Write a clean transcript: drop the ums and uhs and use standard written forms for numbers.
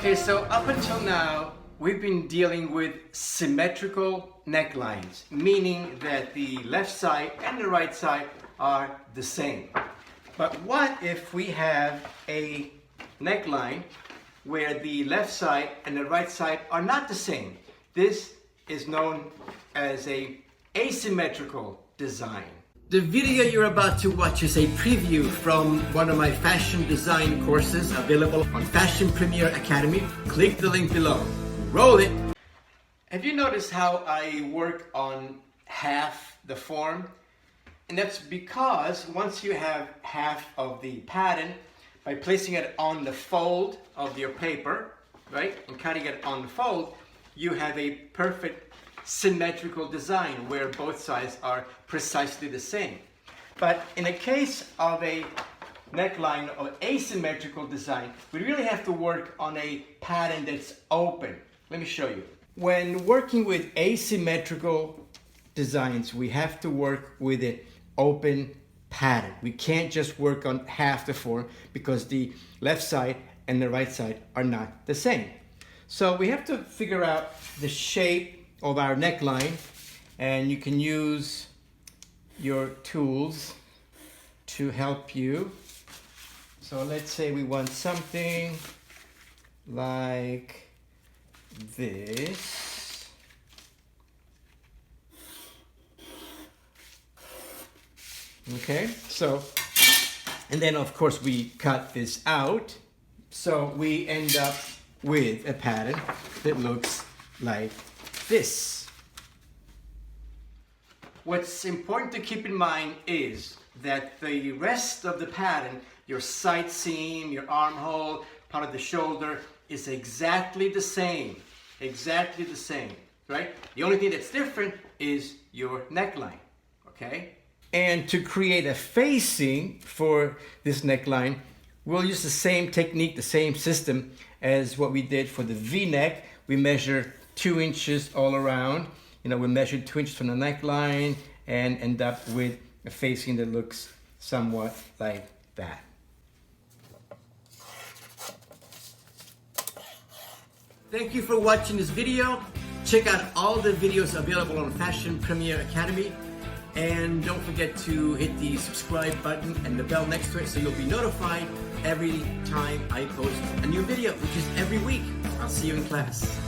Okay, so up until now, we've been dealing with symmetrical necklines, meaning that the left side and the right side are the same. But what if we have a neckline where the left side and the right side are not the same? This is known as a asymmetrical design. The video you're about to watch is a preview from one of my fashion design courses available on Fashion Premier Academy. Click the link below. Roll it! Have you noticed how I work on half the form? And that's because once you have half of the pattern, by placing it on the fold of your paper, right, and cutting it on the fold, you have a perfect symmetrical design where both sides are precisely the same. But in the case of a neckline or asymmetrical design, we really have to work on a pattern that's open. Let me show you. When working with asymmetrical designs, we have to work with an open pattern. We can't just work on half the form because the left side and the right side are not the same. So we have to figure out the shape of our neckline, and you can use your tools to help you. So let's say we want something like this. Okay, so, and then of course we cut this out, so we end up with a pattern that looks like this. What's important to keep in mind is that the rest of the pattern, your side seam, your armhole, part of the shoulder, is exactly the same. Exactly the same, right? The only thing that's different is your neckline, okay? And to create a facing for this neckline, we'll use the same technique, the same system as what we did for the V-neck. We measure 2 inches all around. You know, we measure 2 inches from the neckline and end up with a facing that looks somewhat like that. Thank you for watching this video. Check out all the videos available on Fashion Premier Academy. And don't forget to hit the subscribe button and the bell next to it so you'll be notified every time I post a new video, which is every week. I'll see you in class.